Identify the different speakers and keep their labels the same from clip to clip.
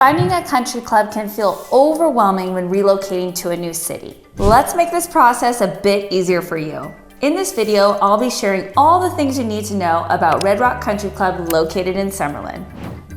Speaker 1: Finding a country club can feel overwhelming when relocating to a new city. Let's make this process a bit easier for you. In this video, I'll be sharing all the things you need to know about Red Rock Country Club located in Summerlin.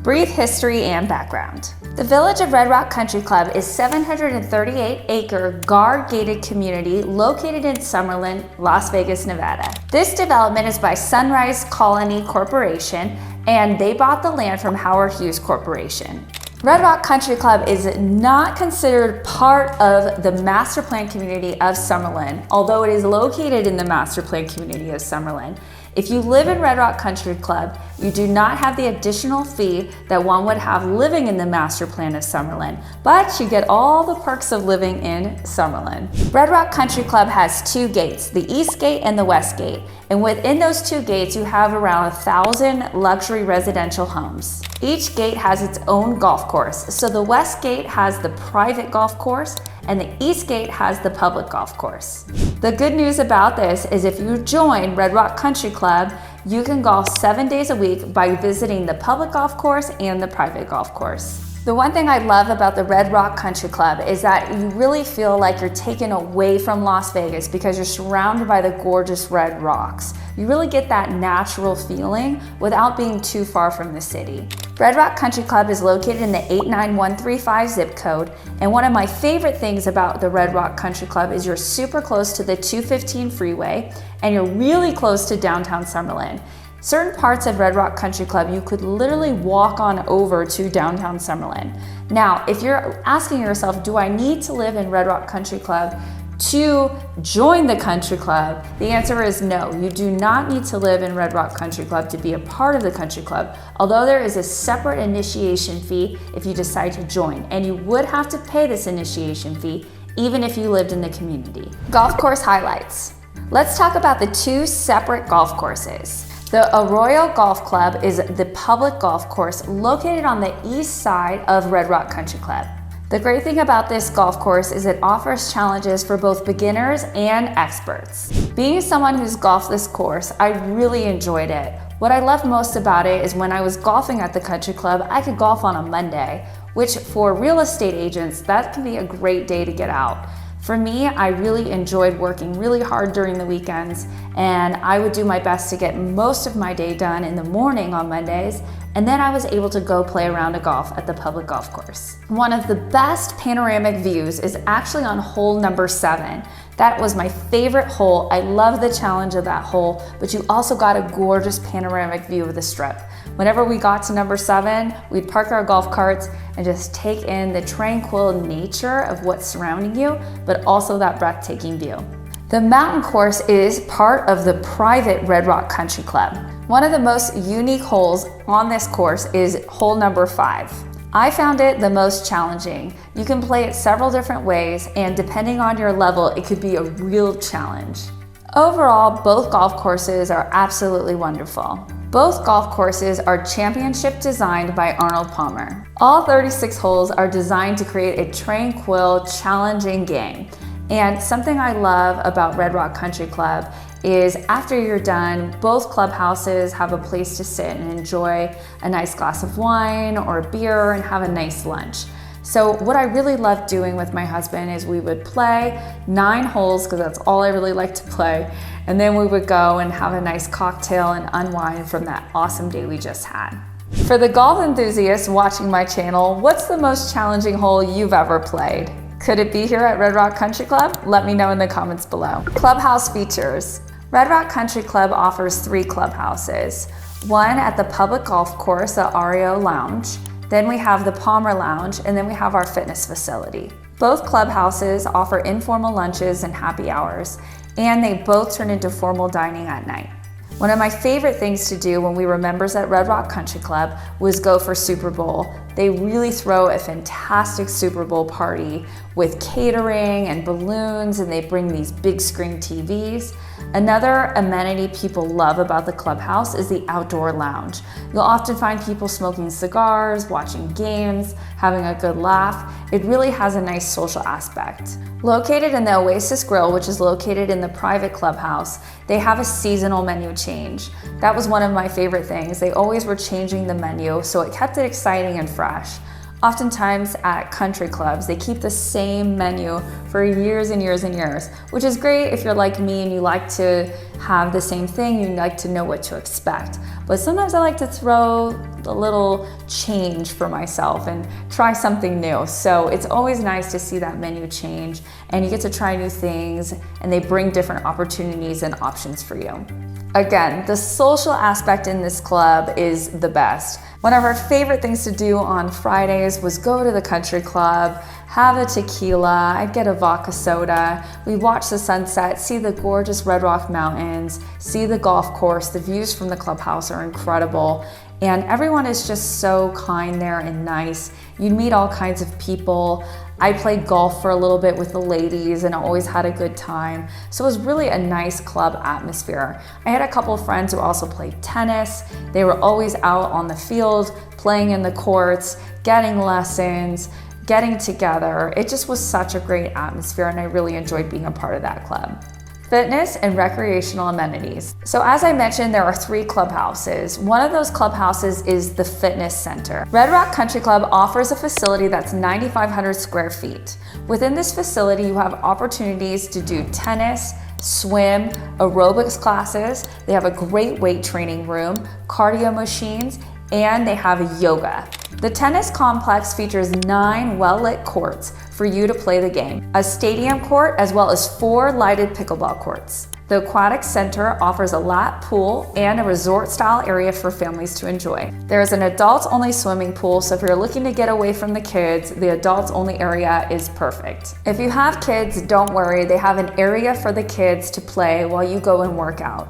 Speaker 1: Brief history and background. The village of Red Rock Country Club is a 738-acre guard-gated community located in Summerlin, Las Vegas, Nevada. This development is by Sunrise Colony Corporation, and they bought the land from Howard Hughes Corporation. Red Rock Country Club is not considered part of the master plan community of Summerlin, although it is located in the master plan community of Summerlin. If you live in Red Rock Country Club, you do not have the additional fee that one would have living in the master plan of Summerlin, but you get all the perks of living in Summerlin. Red Rock Country Club has two gates, the East Gate and the West Gate, and within those two gates you have around 1,000 luxury residential homes. Each gate has its own golf course, so the West Gate has the private golf course and the East Gate has the public golf course. The good news about this is if you join Red Rock Country Club, you can golf 7 days a week by visiting the public golf course and the private golf course. The one thing I love about the Red Rock Country Club is that you really feel like you're taken away from Las Vegas because you're surrounded by the gorgeous red rocks. You really get that natural feeling without being too far from the city. Red Rock Country Club is located in the 89135 zip code, and one of my favorite things about the Red Rock Country Club is you're super close to the 215 freeway and you're really close to downtown Summerlin. Certain parts of Red Rock Country Club you could literally walk on over to downtown Summerlin. Now, if you're asking yourself, do I need to live in Red Rock Country Club to join the country club? The answer is no. You do not need to live in Red Rock Country Club to be a part of the country club, although there is a separate initiation fee if you decide to join, and you would have to pay this initiation fee even if you lived in the community. Golf course highlights. Let's talk about the two separate golf courses. The Arroyo Golf Club is the public golf course located on the east side of Red Rock Country Club. The great thing about this golf course is it offers challenges for both beginners and experts. Being someone who's golfed this course, I really enjoyed it. What I loved most about it is when I was golfing at the country club, I could golf on a Monday, which for real estate agents, that can be a great day to get out. For me, I really enjoyed working really hard during the weekends, and I would do my best to get most of my day done in the morning on Mondays, and then I was able to go play a round of golf at the public golf course. One of the best panoramic views is actually on hole number 7. That was my favorite hole. I love the challenge of that hole, but you also got a gorgeous panoramic view of the strip. Whenever we got to number 7, we'd park our golf carts and just take in the tranquil nature of what's surrounding you, but also that breathtaking view. The mountain course is part of the private Red Rock Country Club. One of the most unique holes on this course is hole number 5. I found it the most challenging. You can play it several different ways, and depending on your level, it could be a real challenge. Overall, both golf courses are absolutely wonderful. Both golf courses are championship designed by Arnold Palmer. All 36 holes are designed to create a tranquil, challenging game. And something I love about Red Rock Country Club is after you're done, both clubhouses have a place to sit and enjoy a nice glass of wine or a beer and have a nice lunch. So what I really loved doing with my husband is we would play 9 holes, because that's all I really like to play, and then we would go and have a nice cocktail and unwind from that awesome day we just had. For the golf enthusiasts watching my channel, what's the most challenging hole you've ever played? Could it be here at Red Rock Country Club? Let me know in the comments below. Clubhouse features. Red Rock Country Club offers 3 clubhouses. One at the public golf course, the Arroyo Lounge. Then we have the Palmer Lounge, and then we have our fitness facility. Both clubhouses offer informal lunches and happy hours, and they both turn into formal dining at night. One of my favorite things to do when we were members at Red Rock Country Club was go for Super Bowl. They really throw a fantastic Super Bowl party with catering and balloons, and they bring these big screen TVs. Another amenity people love about the clubhouse is the outdoor lounge. You'll often find people smoking cigars, watching games, having a good laugh. It really has a nice social aspect. Located in the Oasis Grill, which is located in the private clubhouse, they have a seasonal menu change. That was one of my favorite things. They always were changing the menu, so it kept it exciting and fresh. Oftentimes at country clubs, they keep the same menu for years and years and years, which is great if you're like me and you like to have the same thing, you like to know what to expect. But sometimes I like to throw a little change for myself and try something new. So it's always nice to see that menu change and you get to try new things and they bring different opportunities and options for you. Again, the social aspect in this club is the best. One of our favorite things to do on Fridays was go to the country club, have a tequila, I'd get a vodka soda, we'd watch the sunset, see the gorgeous Red Rock Mountains, see the golf course, the views from the clubhouse are incredible, and everyone is just so kind there and nice. You'd meet all kinds of people. I played golf for a little bit with the ladies and I always had a good time. So it was really a nice club atmosphere. I had a couple of friends who also played tennis. They were always out on the field, playing in the courts, getting lessons, getting together. It just was such a great atmosphere and I really enjoyed being a part of that club. Fitness and recreational amenities. So as I mentioned, there are 3 clubhouses. One of those clubhouses is the fitness center. Red Rock Country Club offers a facility that's 9,500 square feet. Within this facility, you have opportunities to do tennis, swim, aerobics classes. They have a great weight training room, cardio machines, and they have yoga. The tennis complex features 9 well-lit courts for you to play the game, a stadium court, as well as 4 lighted pickleball courts. The aquatic center offers a lap pool and a resort-style area for families to enjoy. There is an adults-only swimming pool, so if you're looking to get away from the kids, the adults-only area is perfect. If you have kids, don't worry, they have an area for the kids to play while you go and work out.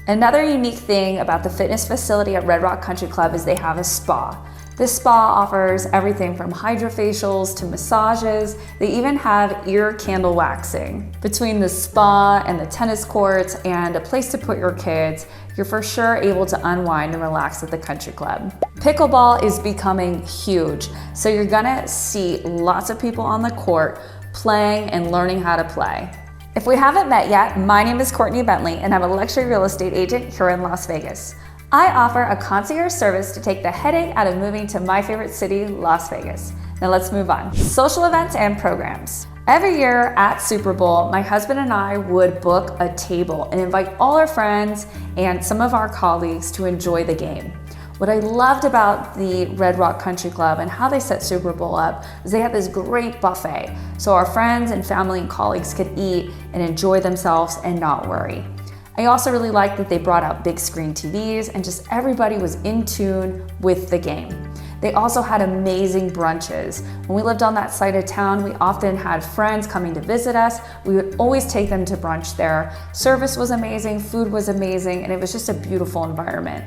Speaker 1: Another unique thing about the fitness facility at Red Rock Country Club is they have a spa. This spa offers everything from hydrofacials to massages. They even have ear candle waxing. Between the spa and the tennis courts and a place to put your kids, you're for sure able to unwind and relax at the country club. Pickleball is becoming huge, so you're gonna see lots of people on the court playing and learning how to play. If we haven't met yet, my name is Courtney Bentley and I'm a luxury real estate agent here in Las Vegas. I offer a concierge service to take the headache out of moving to my favorite city, Las Vegas. Now let's move on. Social events and programs. Every year at Super Bowl, my husband and I would book a table and invite all our friends and some of our colleagues to enjoy the game. What I loved about the Red Rock Country Club and how they set Super Bowl up is they had this great buffet, so our friends and family and colleagues could eat and enjoy themselves and not worry. I also really liked that they brought out big screen TVs and just everybody was in tune with the game. They also had amazing brunches. When we lived on that side of town, we often had friends coming to visit us. We would always take them to brunch there. Service was amazing, food was amazing, and it was just a beautiful environment.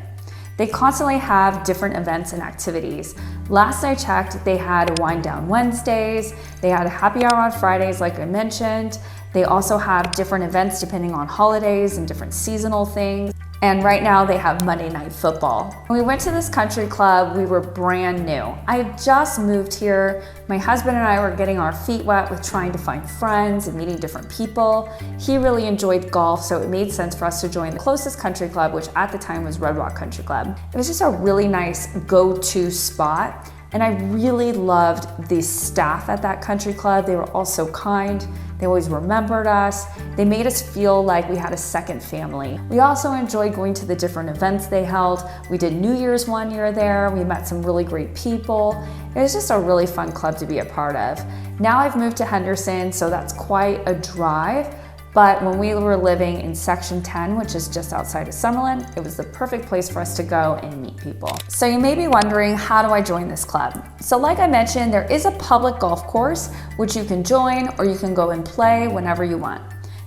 Speaker 1: They constantly have different events and activities. Last I checked, they had Wind Down Wednesdays, they had a happy hour on Fridays like I mentioned. They also have different events depending on holidays and different seasonal things. And right now they have Monday Night Football. When we went to this country club, we were brand new. I had just moved here. My husband and I were getting our feet wet with trying to find friends and meeting different people. He really enjoyed golf, so it made sense for us to join the closest country club, which at the time was Red Rock Country Club. It was just a really nice go-to spot. And I really loved the staff at that country club. They were all so kind. They always remembered us. They made us feel like we had a second family. We also enjoyed going to the different events they held. We did New Year's one year there. We met some really great people. It was just a really fun club to be a part of. Now I've moved to Henderson, so that's quite a drive. But when we were living in Section 10, which is just outside of Summerlin, it was the perfect place for us to go and meet people. So you may be wondering, how do I join this club? So like I mentioned, there is a public golf course, which you can join or you can go and play whenever you want.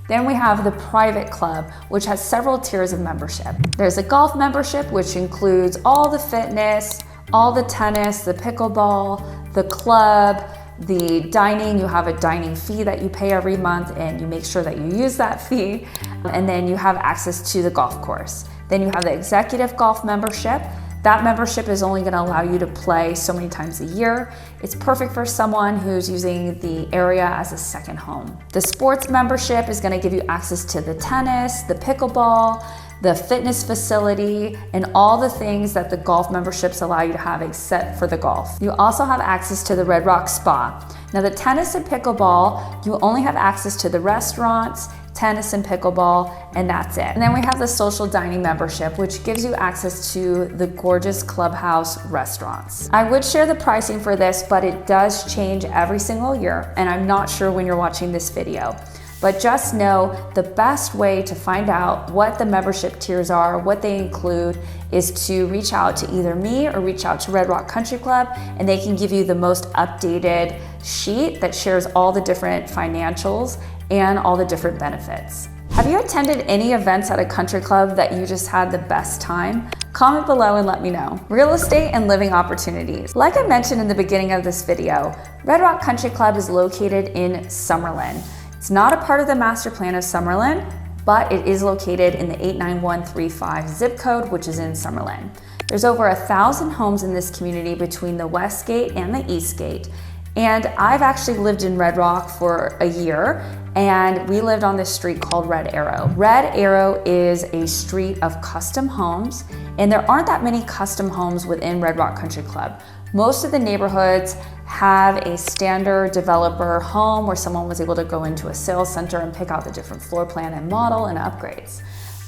Speaker 1: Then we have the private club, which has several tiers of membership. There's a golf membership, which includes all the fitness, all the tennis, the pickleball, the club, the dining. You have a dining fee that you pay every month and you make sure that you use that fee. And then you have access to the golf course. Then you have the executive golf membership. That membership is only going to allow you to play so many times a year. It's perfect for someone who's using the area as a second home. The sports membership is going to give you access to the tennis, the pickleball, the fitness facility, and all the things that the golf memberships allow you to have except for the golf. You also have access to the Red Rock Spa. Now the tennis and pickleball, you only have access to the restaurants, tennis and pickleball, and that's it. And then we have the social dining membership, which gives you access to the gorgeous clubhouse restaurants. I would share the pricing for this, but it does change every single year, and I'm not sure when you're watching this video. But just know the best way to find out what the membership tiers are, what they include, is to reach out to either me or reach out to Red Rock Country Club, and they can give you the most updated sheet that shares all the different financials and all the different benefits. Have you attended any events at a country club that you just had the best time? Comment below and let me know. Real estate and living opportunities. Like I mentioned in the beginning of this video, Red Rock Country Club is located in Summerlin. It's not a part of the master plan of Summerlin, but it is located in the 89135 zip code, which is in Summerlin. There's over 1,000 homes in this community between the West Gate and the East Gate. And I've actually lived in Red Rock for a year, and we lived on this street called Red Arrow. Red Arrow is a street of custom homes, and there aren't that many custom homes within Red Rock Country Club. Most of the neighborhoods have a standard developer home where someone was able to go into a sales center and pick out the different floor plan and model and upgrades.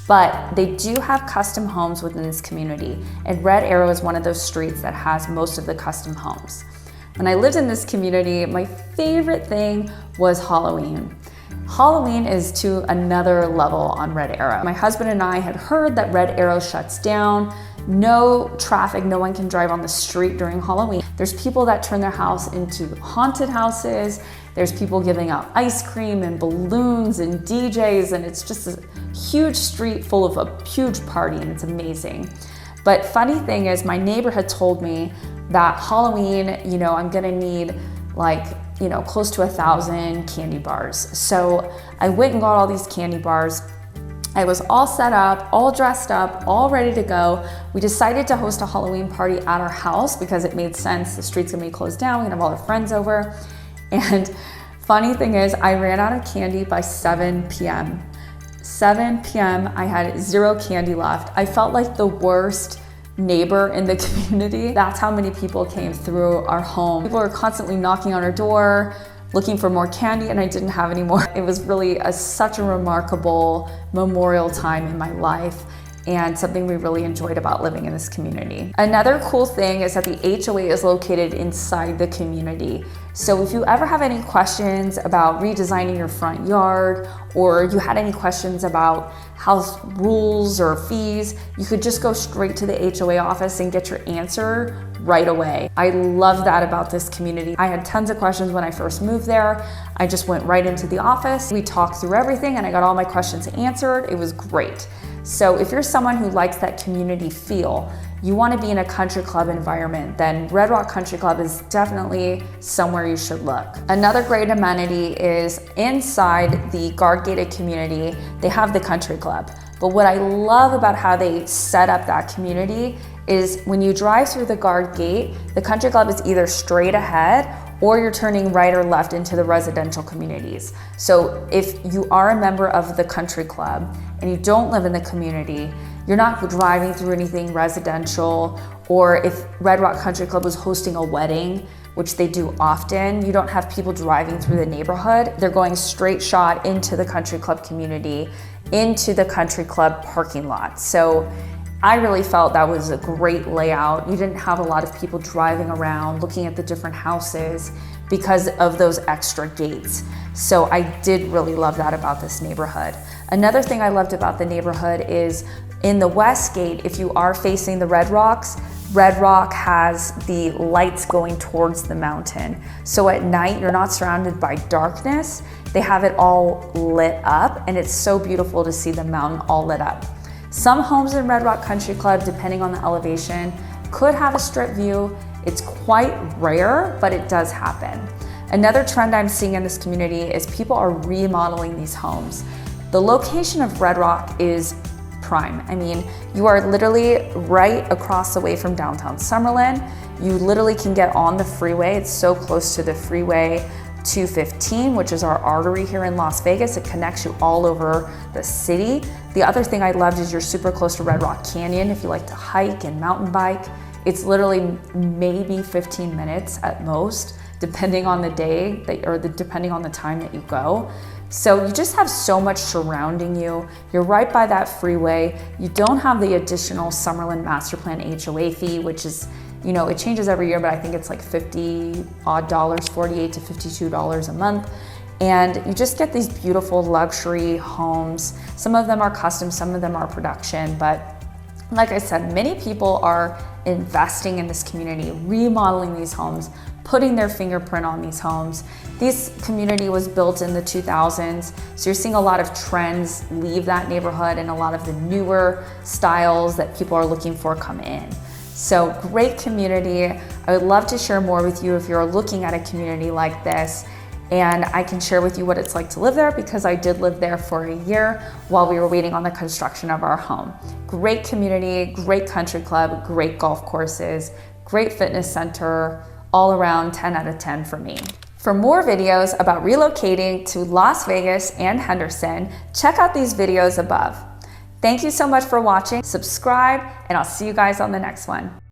Speaker 1: But they do have custom homes within this community, and Red Arrow is one of those streets that has most of the custom homes. When I lived in this community, my favorite thing was Halloween. Halloween is to another level on Red Arrow. My husband and I had heard that Red Arrow shuts down. No traffic, no one can drive on the street during Halloween. There's people that turn their house into haunted houses. There's people giving out ice cream and balloons and DJs, and it's just a huge street full of a huge party, and it's amazing. But funny thing is, my neighbor had told me that Halloween, I'm gonna need close to 1,000 candy bars. So I went and got all these candy bars. I was all set up, all dressed up, all ready to go. We decided to host a Halloween party at our house because it made sense. The street's gonna be closed down. We're gonna have all our friends over. And funny thing is, I ran out of candy by 7 p.m. 7 p.m., I had 0 candy left. I felt like the worst neighbor in the community. That's how many people came through our home. People were constantly knocking on our door, looking for more candy, and I didn't have any more. It was really such a remarkable memorial time in my life, and something we really enjoyed about living in this community. Another cool thing is that the HOA is located inside the community. So if you ever have any questions about redesigning your front yard, or you had any questions about house rules or fees, you could just go straight to the HOA office and get your answer right away. I love that about this community. I had tons of questions when I first moved there. I just went right into the office. We talked through everything and I got all my questions answered. It was great. So if you're someone who likes that community feel, you want to be in a country club environment, then Red Rock Country Club is definitely somewhere you should look. Another great amenity is inside the guard-gated community, they have the country club. But what I love about how they set up that community is when you drive through the guard gate, the country club is either straight ahead or you're turning right or left into the residential communities. So if you are a member of the country club and you don't live in the community, you're not driving through anything residential, or if Red Rock Country Club was hosting a wedding, which they do often, you don't have people driving through the neighborhood. They're going straight shot into the country club community, into the country club parking lot. So I really felt that was a great layout. You didn't have a lot of people driving around looking at the different houses because of those extra gates. So I did really love that about this neighborhood. Another thing I loved about the neighborhood is in the West Gate, if you are facing the Red Rocks, Red Rock has the lights going towards the mountain. So at night, you're not surrounded by darkness. They have it all lit up, and it's so beautiful to see the mountain all lit up. Some homes in Red Rock Country Club, depending on the elevation, could have a strip view. It's quite rare, but it does happen. Another trend I'm seeing in this community is people are remodeling these homes. The location of Red Rock is prime. I mean, you are literally right across the way from downtown Summerlin. You literally can get on the freeway. It's so close to the freeway. 215, which is our artery here in Las Vegas. It connects you all over the city. The other thing I loved is you're super close to Red Rock Canyon if you like to hike and mountain bike. It's literally maybe 15 minutes at most, depending on the day depending on the time that you go. So you just have so much surrounding you. You're right by that freeway. You don't have the additional Summerlin master plan HOA fee, which is, it changes every year, but I think it's like $50 odd, $48 to $52 a month. And you just get these beautiful luxury homes. Some of them are custom, some of them are production, but like I said, many people are investing in this community, remodeling these homes, putting their fingerprint on these homes. This community was built in the 2000s, so you're seeing a lot of trends leave that neighborhood and a lot of the newer styles that people are looking for come in. So great community. I would love to share more with you if you're looking at a community like this, and I can share with you what it's like to live there because I did live there for a year while we were waiting on the construction of our home. Great community, great country club, great golf courses, great fitness center, all around 10 out of 10 for me. For more videos about relocating to Las Vegas and Henderson, check out these videos above. Thank you so much for watching. Subscribe, and I'll see you guys on the next one.